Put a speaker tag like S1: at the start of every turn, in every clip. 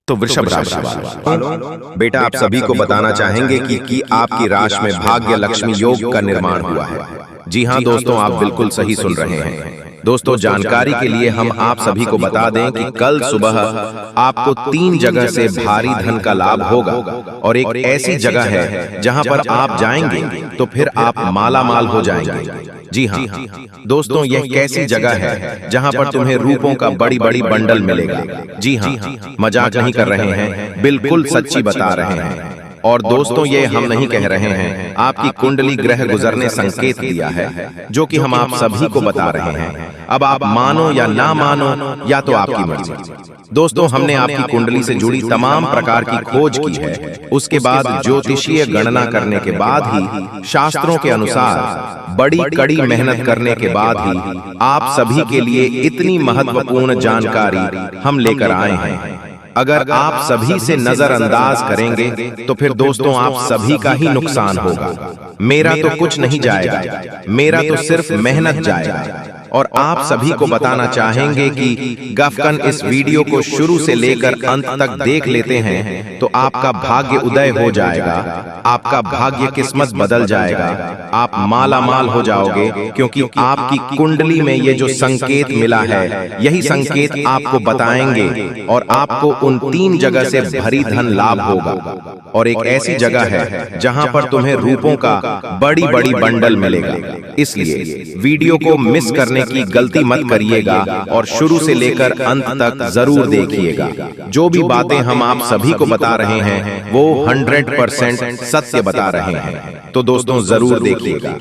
S1: तो वृषभ राशि वालों, बेटा आप सभी को बताना चाहेंगे कि आपकी राशि में भाग्य लक्ष्मी योग का निर्माण हुआ है। जी हाँ दोस्तों, आप बिल्कुल सही सुन रहे हैं। दोस्तों जानकारी के लिए हम आप सभी को बता दें कि कल सुबह आपको 3 जगह से भारी धन का लाभ होगा और एक ऐसी जगह है जहां पर आप जाएंगे तो फिर आप माला माल हो जाएंगे। जी हाँ दोस्तों, यह कैसी जगह है जहां पर तुम्हें रूपों का बड़ी बड़ी बंडल मिलेगा। जी हाँ, मजाक नहीं कर रहे हैं, बिल्कुल सच्ची बता रहे हैं। और दोस्तों ये हम नहीं कह रहे हैं, आपकी कुंडली ग्रह गुजर ने संकेत दिया है जो कि हम आप सभी को बता रहे हैं। अब आप मानो या ना मानो या तो आपकी मर्जी। दोस्तों हमने आपकी कुंडली से जुड़ी तमाम प्रकार की खोज की है, उसके बाद ज्योतिषीय गणना करने के बाद ही, शास्त्रों के अनुसार बड़ी कड़ी मेहनत करने के बाद ही आप सभी के लिए इतनी महत्वपूर्ण जानकारी हम लेकर आए हैं। अगर आप सभी से नजरअंदाज करेंगे तो फिर दोस्तों आप सभी का ही नुकसान होगा। मेरा तो कुछ नहीं जाएगा, मेरा तो सिर्फ मेहनत जाएगा। और आप सभी को बताना चाहेंगे कि गफकन इस वीडियो को शुरू से लेकर अंत तक देख लेते हैं तो आपका भाग्य उदय हो जाएगा, आपका भाग्य किस्मत बदल जाएगा, आप माला माल हो जाओगे, क्योंकि आपकी कुंडली में ये जो संकेत मिला है यही संकेत आपको बताएंगे और आपको उन 3 जगह से भरी धन लाभ होगा। और एक ऐसी जगह है जहां पर तुम्हें रूपों का बड़ी बड़ी बंडल मिलेगा। इसलिए वीडियो को मिस करने की गलती मत करिएगा और शुरू से लेकर अंत तक जरूर देखिएगा। जो भी बातें हम आप सभी को बता रहे हैं वो 100% सत्य बता रहे हैं, तो दोस्तों जरूर देखिएगा।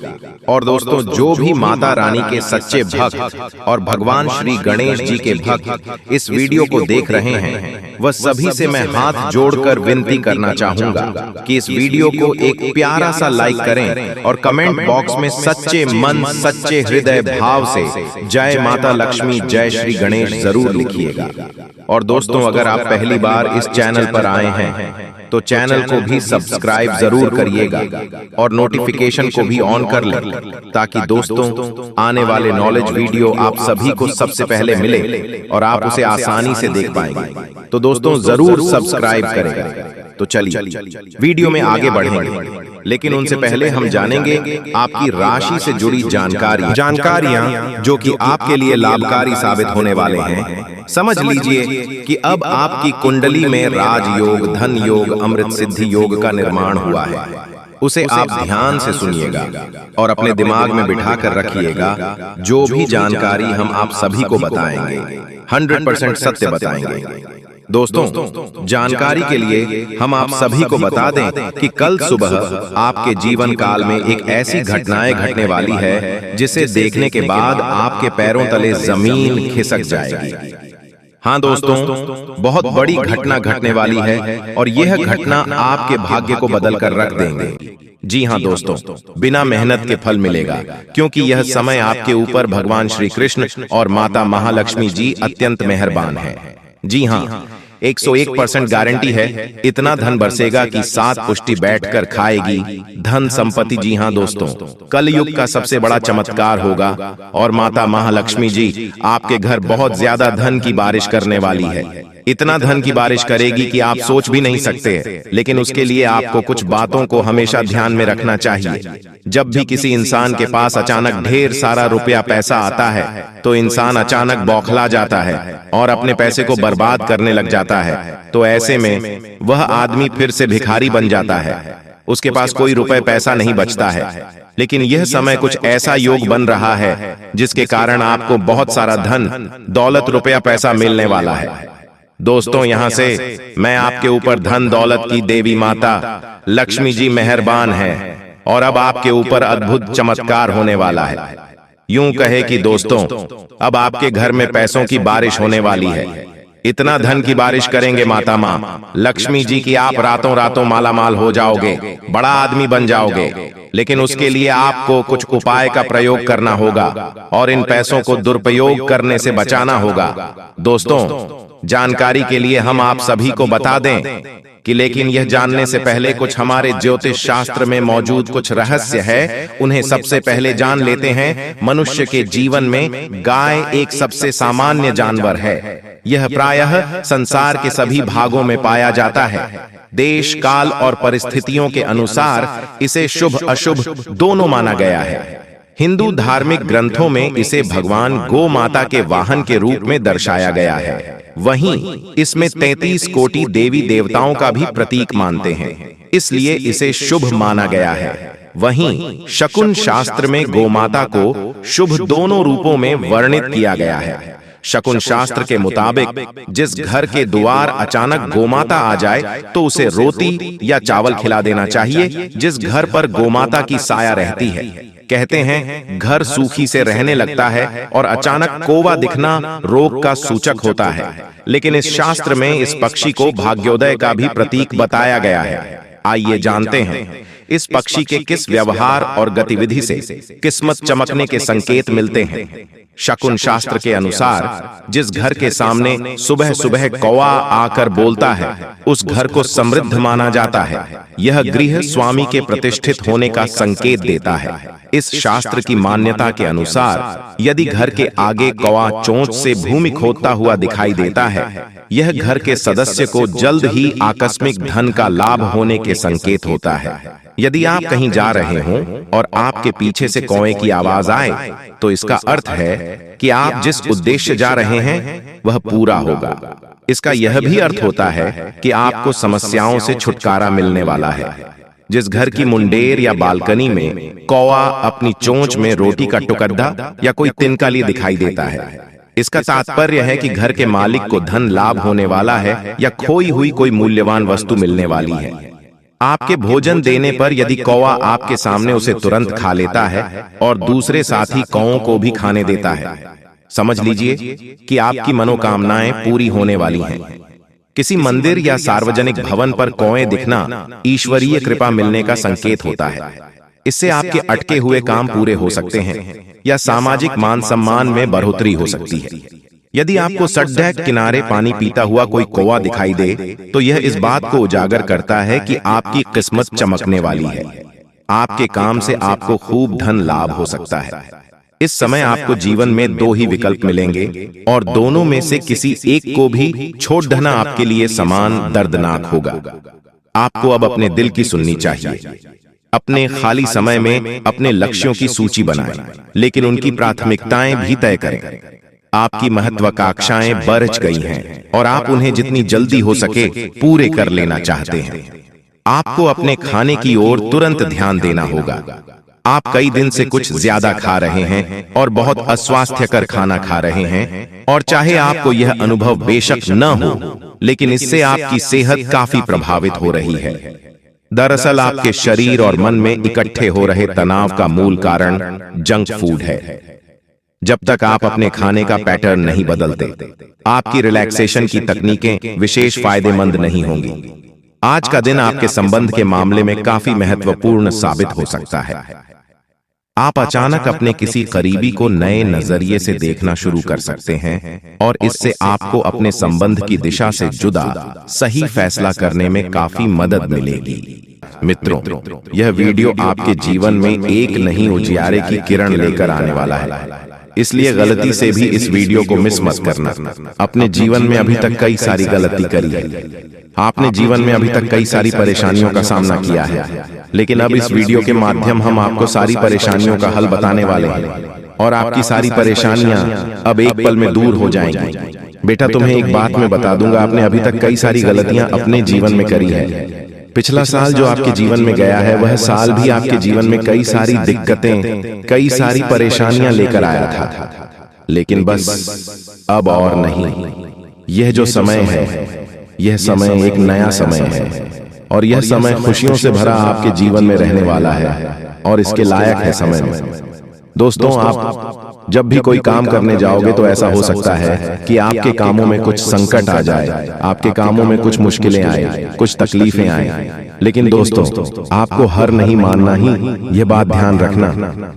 S1: और दोस्तों जो भी माता रानी के सच्चे भक्त और भगवान श्री गणेश जी के भक्त इस वीडियो को देख रहे हैं, वह सभी से मैं हाथ जोड़कर विनती करना चाहूंगा कि इस वीडियो को एक प्यारा सा लाइक करें और कमेंट बॉक्स में सच्चे मन सच्चे हृदय भाव से जय माता लक्ष्मी जय श्री गणेश जरूर लिखिएगा। और दोस्तों अगर आप पहली बार इस चैनल पर आए हैं तो चैनल को भी सब्सक्राइब जरूर करिएगा और नोटिफिकेशन को भी ऑन कर लें, ताकि दोस्तों आने वाले नॉलेज वीडियो आप सभी को सबसे पहले मिले और आप उसे आसानी से देख पाएंगे। तो दोस्तों जरूर सब्सक्राइब करें। तो चलिए वीडियो में आगे बढ़ेंगे, लेकिन उनसे पहले हम जानेंगे आपकी राशि से जुड़ी जानकारियां जो कि आपके लिए लाभकारी साबित होने वाले हैं। समझ लीजिए कि अब आपकी कुंडली में राजयोग, धन योग, अमृत सिद्धि योग का निर्माण हुआ है। उसे आप ध्यान से सुनिएगा और अपने दिमाग में बिठा कर रखिएगा। जो भी जानकारी हम आप सभी को बताएंगे 100% सत्य बताएंगे। दोस्तों जानकारी के लिए हम आप सभी को बता दें कि कल सुबह आपके जीवन काल में एक ऐसी घटनाएं घटने वाली है जिसे देखने के बाद आपके पैरों तले जमीन खिसक जाएगी। हाँ दोस्तों, बहुत बड़ी घटना घटने वाली है और यह घटना आपके भाग्य को बदल कर रख देंगे। जी हाँ दोस्तों, बिना मेहनत के फल मिलेगा, क्योंकि यह समय आपके ऊपर भगवान श्री कृष्ण और माता महालक्ष्मी जी अत्यंत मेहरबान है। जी हाँ, 101% गारंटी है, इतना धन बरसेगा कि 7 पुष्टि बैठकर खाएगी धन संपत्ति। जी हाँ दोस्तों, कलयुग का सबसे बड़ा चमत्कार होगा और माता महालक्ष्मी जी आपके घर बहुत ज्यादा धन की बारिश करने वाली है। इतना धन की बारिश करेगी कि आप सोच भी नहीं सकते। लेकिन उसके लिए आपको कुछ बातों को हमेशा ध्यान में रखना चाहिए। जब भी किसी इंसान के पास अचानक ढेर सारा रुपया पैसा आता है तो इंसान अचानक बौखला जाता है और अपने पैसे को बर्बाद करने लग जाता है। तो ऐसे में वह आदमी फिर से भिखारी बन जाता है, उसके पास कोई रुपए पैसा नहीं बचता है। लेकिन यह समय कुछ ऐसा योग बन रहा है जिसके कारण आपको बहुत सारा धन दौलत रुपया पैसा मिलने वाला है। दोस्तों यहाँ से मैं आपके ऊपर धन दौलत की देवी माता लक्ष्मी जी मेहरबान है और अब आपके ऊपर अद्भुत चमत्कार होने वाला है। यूं कहे कि दोस्तों अब आपके घर में पैसों की बारिश होने वाली है। इतना धन की बारिश करेंगे माता माँ लक्ष्मी जी की आप रातों रातों माला माल हो जाओगे, बड़ा आदमी बन जाओगे। लेकिन उसके लिए आपको कुछ उपाय का प्रयोग करना होगा और इन पैसों को दुरुपयोग करने से बचाना होगा। दोस्तों जानकारी के लिए हम आप सभी को बता दें कि लेकिन यह जानने से पहले कुछ हमारे ज्योतिष शास्त्र में मौजूद कुछ रहस्य है, उन्हें सबसे पहले जान लेते हैं। मनुष्य के जीवन में गाय एक सबसे सामान्य जानवर है। यह प्रायः संसार के सभी भागों में पाया जाता है। देश, काल और परिस्थितियों के अनुसार इसे शुभ अशुभ दोनों माना गया है। हिंदू धार्मिक ग्रंथों में इसे भगवान गौ माता के वाहन के रूप में दर्शाया गया है। वहीं इसमें 33 कोटि देवी देवताओं का भी प्रतीक मानते हैं, इसलिए इसे शुभ माना गया है। वहीं शकुन शास्त्र में गोमाता को शुभ दोनों रूपों में वर्णित किया गया है। शकुन शास्त्र के मुताबिक जिस घर के द्वार अचानक गोमाता आ जाए तो उसे रोटी या चावल खिला देना चाहिए। जिस घर पर गोमाता की साया रहती है, कहते हैं घर सूखी से रहने लगता है और अचानक कौवा दिखना रोग का सूचक होता है। लेकिन इस शास्त्र में इस पक्षी को भाग्योदय का भी प्रतीक बताया गया है। आइए जानते हैं इस पक्षी के किस व्यवहार और गतिविधि से किस्मत चमकने के संकेत मिलते हैं। शकुन शास्त्र के अनुसार जिस घर के सामने सुबह सुबह कौवा आकर बोलता है, उस घर को समृद्ध माना जाता है। यह गृह स्वामी के प्रतिष्ठित होने का संकेत देता है। इस शास्त्र की मान्यता के अनुसार यदि घर के आगे कौवा चोंच से भूमि खोदता हुआ दिखाई देता है, यह घर के सदस्य को जल्द ही आकस्मिक धन का लाभ होने के संकेत होता है। यदि आप कहीं जा रहे हों और आपके पीछे से कौवे की आवाज आए, तो इसका अर्थ है कि आप जिस उद्देश्य जा रहे हैं वह पूरा होगा। इसका यह भी अर्थ होता है कि आपको समस्याओं से छुटकारा मिलने वाला है। जिस घर की मुंडेर या बालकनी में कौवा अपनी चोंच में रोटी का टुकड़ा या कोई तिनका लिए दिखाई देता है, इसका तात्पर्य है कि घर के मालिक को धन लाभ होने वाला है या खोई हुई कोई मूल्यवान वस्तु मिलने वाली है। आपके भोजन देने पर यदि कौवा आपके सामने उसे तुरंत खा लेता है और दूसरे साथी कौवों को भी खाने देता है, समझ लीजिए कि आपकी मनोकामनाएं पूरी होने वाली हैं। किसी मंदिर या सार्वजनिक भवन पर कौवे दिखना ईश्वरीय कृपा मिलने का संकेत होता है। इससे आपके अटके हुए काम पूरे हो सकते हैं या सामाजिक मान सम्मान में बढ़ोतरी हो सकती है। यदि आपको सड़क किनारे पानी पीता हुआ कोई कौवा दिखाई दे, तो यह इस बात को उजागर करता है कि आपकी किस्मत चमकने वाली है। आपके काम से आपको खूब धन लाभ हो सकता है। इस समय आपको जीवन में दो ही विकल्प मिलेंगे और दोनों में से किसी एक को भी छोड़ देना आपके लिए समान दर्दनाक होगा। आपको अब अपने दिल की सुननी चाहिए। अपने खाली समय में अपने लक्ष्यों की सूची बनाएं, लेकिन उनकी प्राथमिकताएं भी तय करें। आपकी महत्वाकांक्षाएं बढ़ गई हैं और आप उन्हें जितनी जल्दी हो सके पूरे कर लेना चाहते हैं। आपको अपने खाने की ओर तुरंत ध्यान देना होगा। आप कई दिन से कुछ ज्यादा खा रहे हैं और बहुत अस्वास्थ्यकर खाना खा रहे हैं, और चाहे आपको यह अनुभव बेशक न हो, लेकिन इससे आपकी सेहत काफी प्रभावित हो रही है। दरअसल आपके शरीर और मन में इकट्ठे हो रहे तनाव का मूल कारण जंक फूड है। जब तक आप अपने खाने का पैटर्न नहीं बदलते, आपकी रिलैक्सेशन की तकनीकें विशेष फायदेमंद नहीं होंगी। आज का दिन आपके संबंध के मामले में काफी महत्वपूर्ण साबित हो सकता है। आप अचानक अपने किसी करीबी को नए नजरिए से देखना शुरू कर सकते हैं और इससे आपको अपने संबंध की दिशा से जुदा सही फैसला करने में काफी मदद मिलेगी। मित्रों, यह वीडियो आपके जीवन में एक नई उजियारे की किरण लेकर आने वाला है, इसलिए गलती से भी इस वीडियो को मिस मत करना। अपने जीवन में अभी तक कई सारी गलती करी है, आपने जीवन में अभी तक कई सारी परेशानियों का सामना किया है, लेकिन अब इस वीडियो के माध्यम हम आपको सारी परेशानियों का हल बताने वाले हैं और आपकी सारी परेशानियां अब एक पल में दूर हो जाएंगी। बेटा, तुम्हें एक बात मैं बता दूंगा, आपने अभी तक कई सारी गलतियां अपने जीवन में करी है। पिछला साल जो आपके जीवन में गया है, वह साल भी आपके जीवन में कई सारी दिक्कतें, कई सारी परेशानियां लेकर आया था, लेकिन बस अब और नहीं। यह जो समय है, यह समय एक नया समय है और यह समय खुशियों से भरा आपके जीवन में रहने वाला है और इसके लायक है समय में। दोस्तों, आप
S2: जब भी कोई काम करने जाओगे तो ऐसा हो सकता है कि आपके कामों में कुछ संकट आ जाए, आपके कामों में कुछ मुश्किलें आए, कुछ तकलीफें आए। लेकिन दोस्तों, आपको हर नहीं मानना ही, ये बात ध्यान रखना।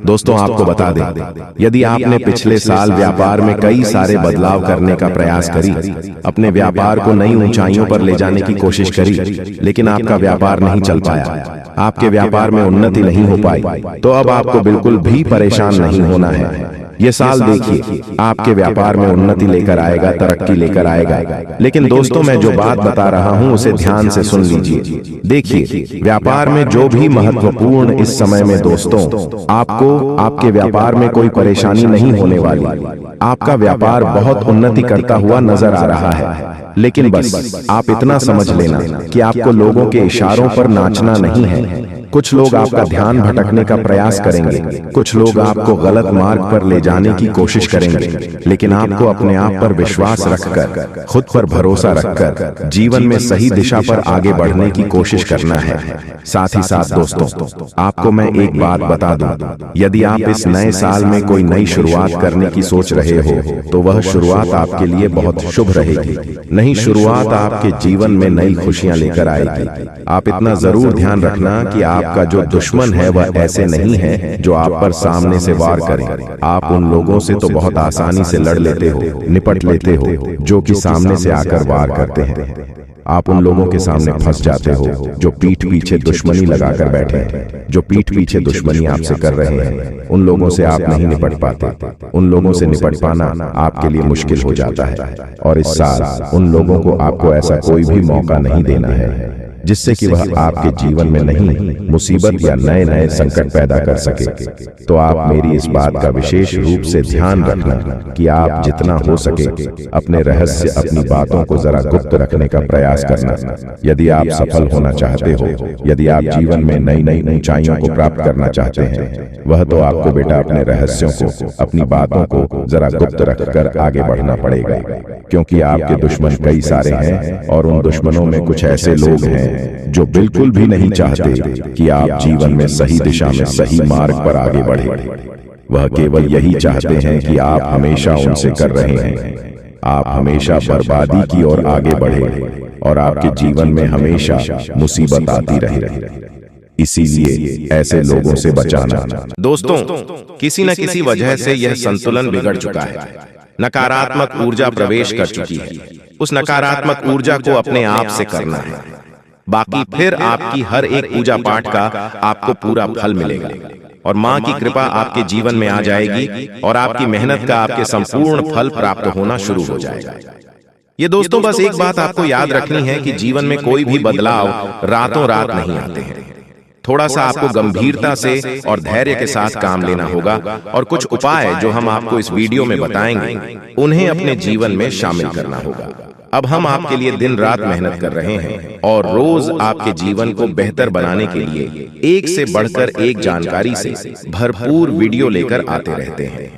S2: दोस्तों, आपको बता दें, यदि आपने पिछले साल व्यापार में कई सारे बदलाव करने का प्रयास करी, अपने व्यापार को नई ऊंचाइयों पर ले जाने की कोशिश करी, लेकिन आपका व्यापार नहीं चल पाया, आपके व्यापार में उन्नति नहीं हो पाई, तो अब आपको बिल्कुल भी परेशान नहीं होना है। ये साल देखिए, आपके व्यापार में उन्नति लेकर आएगा, तरक्की लेकर आएगा। लेकिन दोस्तों, मैं जो बात बता रहा हूं उसे ध्यान से सुन लीजिए। देखिए, व्यापार में जो भी महत्वपूर्ण इस समय में दोस्तों, आपको आपके व्यापार में कोई परेशानी नहीं होने वाली। आपका व्यापार बहुत उन्नति करता हुआ नजर आ रहा है। लेकिन बस आप इतना समझ लेना कि आपको लोगों के इशारों पर नाचना नहीं है। कुछ लोग आपका ध्यान भटकने का प्रयास करेंगे, कुछ लोग आपको गलत मार्ग पर ले जाने की कोशिश करेंगे, लेकिन आपको अपने आप पर विश्वास रखकर, खुद पर भरोसा रखकर जीवन में सही दिशा पर आगे बढ़ने की कोशिश करना है। साथ ही साथ दोस्तों, आपको मैं एक बात बता दूं, यदि आप इस नए साल में कोई नई शुरुआत करने की सोच रहे हो तो वह शुरुआत आपके लिए बहुत शुभ रहेगी। नई शुरुआत आपके जीवन में नई खुशियां लेकर आएगी। आप इतना जरूर ध्यान रखना कि आपका जो दुश्मन है वह ऐसे नहीं है जो आप पर सामने से वार करें। आप उन लोगों से तो बहुत आसानी से लड़ लेते हो, निपट लेते हो, जो कि सामने से आकर वार करते हैं। आप उन लोगों के सामने फंस जाते हो जो पीठ पीछे दुश्मनी लगाकर बैठे हैं, जो पीठ पीछे दुश्मनी आपसे कर रहे हैं। उन लोगों से आप नहीं निपट पाते। उन लोगों से निपट पाना आपके लिए मुश्किल हो जाता है। और इस साल उन लोगों को आपको ऐसा कोई भी मौका नहीं देना है जिससे कि वह आपके जीवन में नहीं मुसीबत या नए नए संकट पैदा कर सके। तो आप मेरी इस बात का विशेष रूप से ध्यान रखना कि आप जितना हो सके अपने रहस्य, अपनी बातों को जरा गुप्त रखने का प्रयास करना। यदि आप सफल होना चाहते हो, यदि आप जीवन में नई नई ऊंचाइयों को प्राप्त करना चाहते हैं, वह तो आपको बेटा अपने रहस्यों को, अपनी बातों को जरा गुप्त रखकर आगे बढ़ना पड़ेगा। क्योंकि आपके दुश्मन कई सारे हैं और उन दुश्मनों में कुछ ऐसे लोग हैं जो बिल्कुल भी नहीं चाहते कि आप जीवन में सही दिशा में, सही मार्ग पर आगे बढ़े। वह केवल यही चाहते हैं कि आप हमेशा उनसे कर रहे हैं, आप हमेशा बर्बादी की ओर आगे बढ़े और आपके जीवन में हमेशा मुसीबत आती रहे। इसीलिए ऐसे लोगों से बचाना।
S1: दोस्तों, किसी न किसी वजह से यह संतुलन बिगड़ चुका है। नकारात्मक ऊर्जा प्रवेश कर चुकी है। उस नकारात्मक ऊर्जा को अपने आप से करना है। बाकी फिर आपकी हर एक पूजा पाठ का आपको पूरा फल मिलेगा और माँ की कृपा आपके जीवन में आ जाएगी और आपकी मेहनत का आपके संपूर्ण फल प्राप्त होना शुरू हो जाएगा। ये दोस्तों, बस एक बात आपको याद रखनी है कि जीवन में कोई भी बदलाव रातों रात नहीं आते हैं। थोड़ा सा आपको गंभीरता से और धैर्य के साथ काम लेना होगा और कुछ उपाय जो हम आपको इस वीडियो में बताएंगे उन्हें अपने जीवन में शामिल करना होगा। अब हम आपके लिए दिन रात मेहनत कर रहे हैं और रोज आपके जीवन को बेहतर बनाने के लिए एक से बढ़कर एक जानकारी से भरपूर वीडियो लेकर आते रहते हैं।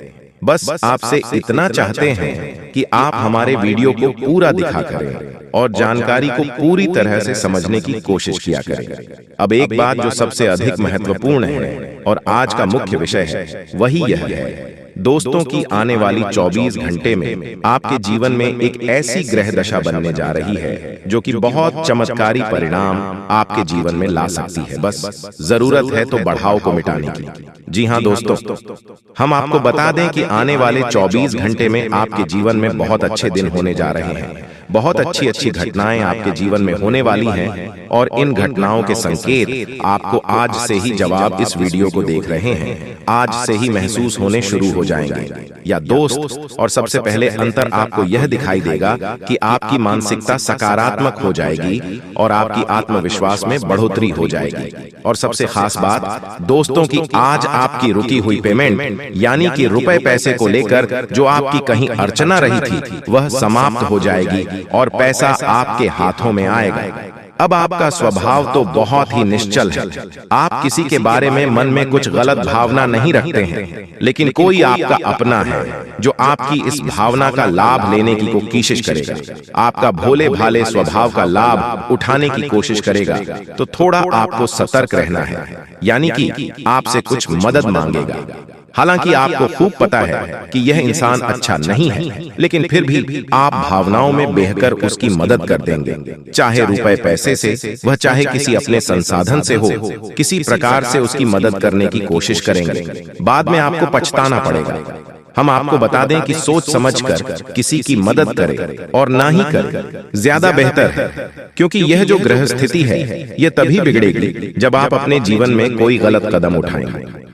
S1: बस आपसे इतना चाहते हैं कि आप हमारे वीडियो को पूरा दिखा करें और जानकारी को पूरी तरह से समझने की कोशिश किया करें। अब एक बात जो सबसे अधिक महत्वपूर्ण है और आज का मुख्य विषय है, वही यह है दोस्तों की आने वाली 24 घंटे में आपके जीवन में एक ऐसी ग्रह दशा बनने जा रही है जो कि बहुत चमत्कारी परिणाम आपके जीवन में ला सकती है। बस जरूरत है तो बढ़ाव को मिटाने की। जी हाँ दोस्तों, हम आपको बता दें कि आने वाले 24 घंटे में आपके जीवन में बहुत अच्छे दिन होने जा रहे हैं। बहुत अच्छी अच्छी घटनाएं आपके जीवन में होने वाली हैं और इन घटनाओं के संकेत आपको आज से ही, जब आप इस वीडियो को देख रहे हैं, आज से ही महसूस होने शुरू हो जाएंगे। या दोस्त, और सबसे पहले अंतर आपको यह दिखाई देगा कि आपकी मानसिकता सकारात्मक हो जाएगी और आपकी आत्मविश्वास में बढ़ोतरी हो जाएगी। और सबसे खास बात दोस्तों की आज आपकी रुकी हुई पेमेंट यानी कि रुपए पैसे को लेकर जो आपकी कहीं अर्चना रही थी वह समाप्त हो जाएगी और पैसा आपके हाथों में आएगा। अब आपका स्वभाव तो बहुत ही निश्चल है। आप किसी के बारे में मन में कुछ गलत भावना नहीं रखते हैं, लेकिन कोई आपका अपना है जो आपकी इस भावना का लाभ लेने की कोशिश करेगा, आपका भोले भाले स्वभाव का लाभ उठाने की कोशिश करेगा। तो थोड़ा आपको सतर्क रहना है, यानी कि आपसे कुछ मदद मांगेगा।
S2: हालांकि आपको खूब पता है कि यह इंसान अच्छा नहीं है, लेकिन फिर भी आप भावनाओं में बहकर उसकी मदद कर देंगे, चाहे रुपए पैसे से, वह चाहे किसी अपने संसाधन से हो, किसी प्रकार से उसकी मदद करने की कोशिश करेंगे। बाद में आपको पछताना पड़ेगा। हम आपको बता दें कि सोच समझकर किसी की मदद करें और ना ही करें, ज्यादा बेहतर है, क्योंकि यह जो ग्रह स्थिति है यह तभी बिगड़ेगी जब आप अपने जीवन में कोई गलत कदम उठाएंगे।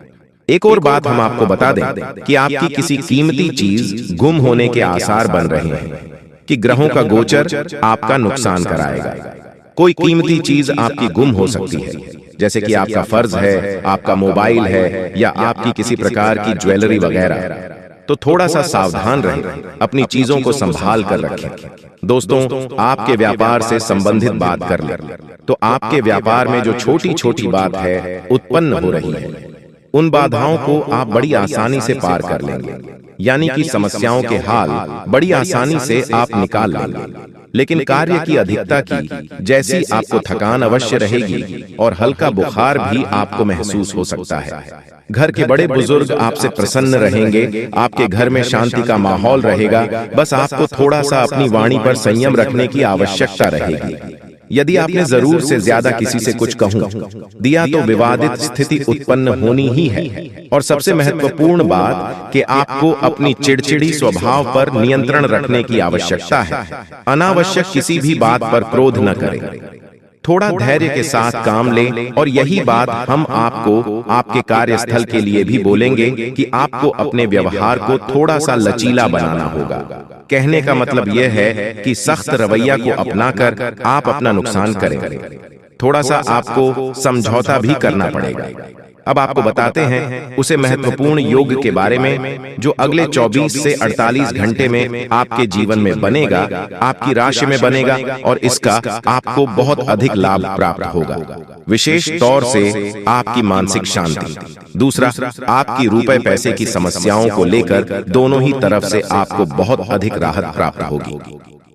S2: एक और बात हम आपको बता दें कि आपकी किसी कीमती चीज गुम होने के आसार बन रहे हैं, कि ग्रहों का गोचर आपका नुकसान कराएगा। कोई कीमती चीज आपकी गुम हो सकती है, जैसे कि आपका फर्ज है, आपका मोबाइल है, या आपकी किसी प्रकार की ज्वेलरी वगैरह। तो थोड़ा सा सावधान रहें, अपनी चीजों को संभाल कर रखें। दोस्तों, आपके व्यापार से संबंधित बात कर लें तो आपके व्यापार में जो छोटी छोटी बात है उत्पन्न हो रही है, उन बाधाओं को आप बड़ी आसानी से पार कर लेंगे, यानी कि समस्याओं के हाल बड़ी आसानी से आप निकाल लेंगे। लेकिन कार्य की अधिकता की जैसी आपको थकान अवश्य रहेगी और हल्का बुखार भी आपको महसूस हो सकता है। घर के बड़े बुजुर्ग आपसे प्रसन्न रहेंगे, आपके घर में शांति का माहौल रहेगा। बस आपको थोड़ा सा अपनी वाणी पर संयम रखने की आवश्यकता रहेगी। यदि आपने जरूर से ज्यादा किसी से कुछ कहूं दिया तो विवादित स्थिति उत्पन्न होनी ही है। और सबसे महत्वपूर्ण बात कि आपको अपनी चिड़चिड़ी स्वभाव पर नियंत्रण रखने की आवश्यकता है। अनावश्यक किसी भी बात पर क्रोध न करें, थोड़ा धैर्य के साथ काम लें। और यही बात हम आपको आपके कार्यस्थल के लिए भी बोलेंगे कि आपको अपने व्यवहार को थोड़ा सा लचीला बनाना होगा। कहने का मतलब यह है कि सख्त रवैया को अपनाकर आप अपना नुकसान करें, थोड़ा सा आपको समझौता भी करना पड़ेगा। अब आपको बताते हैं उसे महत्वपूर्ण योग के बारे में जो अगले 24 से 48 घंटे में आपके जीवन में बनेगा, आपकी राशि में बनेगा, और इसका आपको बहुत अधिक लाभ प्राप्त होगा। विशेष तौर से आपकी मानसिक शांति, दूसरा आपकी रुपए पैसे की समस्याओं को लेकर दोनों ही तरफ से आपको बहुत अधिक राहत प्राप्त होगी।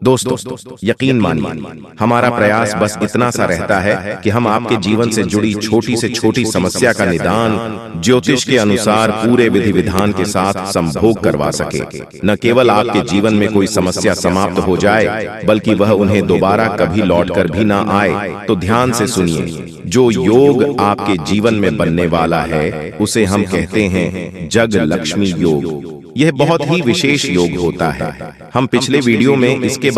S2: दोस्तों, यकीन मानिए, हमारा प्रयास बस इतना सा रहता है कि हम आपके जीवन से जुड़ी छोटी से छोटी समस्या का निदान ज्योतिष के अनुसार पूरे विधि विधान के साथ संभोग करवा सके। न केवल आपके जीवन में कोई समस्या समाप्त हो जाए, बल्कि वह उन्हें दोबारा कभी लौटकर भी ना आए। तो ध्यान से सुनिए, जो योग आपके जीवन में बनने वाला है उसे हम कहते हैं जग लक्ष्मी योग। यह बहुत ही विशेष योग होता है। हम पिछले वीडियो में इसके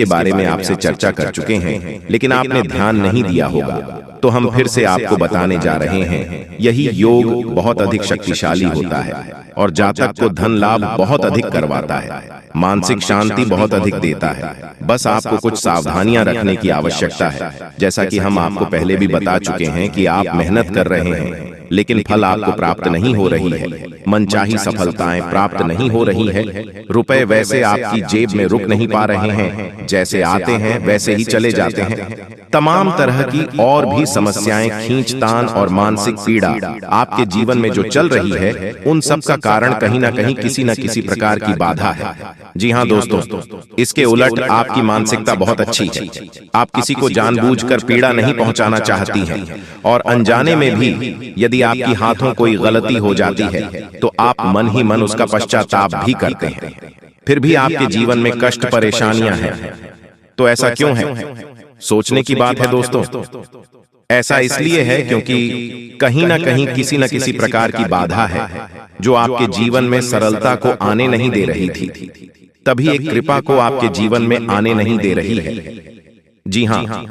S2: बारे में आपसे चर्चा कर चुके हैं, लेकिन आपने ध्यान नहीं दिया होगा, तो हम फिर से आपको बताने जा रहे हैं। यही योग बहुत अधिक शक्तिशाली होता है और जातक को धन लाभ बहुत अधिक करवाता है, मानसिक शांति बहुत अधिक देता है। बस आपको कुछ सावधानियां रखने की आवश्यकता है। जैसा कि हम आपको पहले भी बता चुके हैं कि आप मेहनत कर रहे हैं, लेकिन फल आपको प्राप्त नहीं हो रही है, मनचाही सफलताएं प्राप्त नहीं हो रही है, रुपए वैसे आपकी जेब में रुक नहीं पा रहे हैं, जैसे आते हैं वैसे ही चले जाते हैं। तमाम तरह की और भी समस्याएं, खींचतान और मानसिक पीड़ा आपके जीवन में जो चल रही है, उन सब का कारण कहीं ना कहीं किसी न किसी प्रकार की बाधा है। जी हाँ दोस्तों, इसके उलट आपकी मानसिकता बहुत अच्छी है। आप किसी को जानबूझकर पीड़ा नहीं पहुंचाना चाहती हैं, और अनजाने में भी यदि आपकी हाथों कोई गलती हो जाती है तो आप मन ही मन उसका पश्चाताप भी करते हैं। फिर भी आपके जीवन में कष्ट परेशानियां हैं। तो ऐसा क्यों है? सोचने की बात है दोस्तों। ऐसा इसलिए है क्योंकि कहीं ना कहीं किसी न किसी प्रकार की बाधा है जो आपके जीवन में सरलता को आने नहीं दे रही थी, तभी एक कृपा को आपके जीवन में आने नहीं दे रही है। जी हाँ,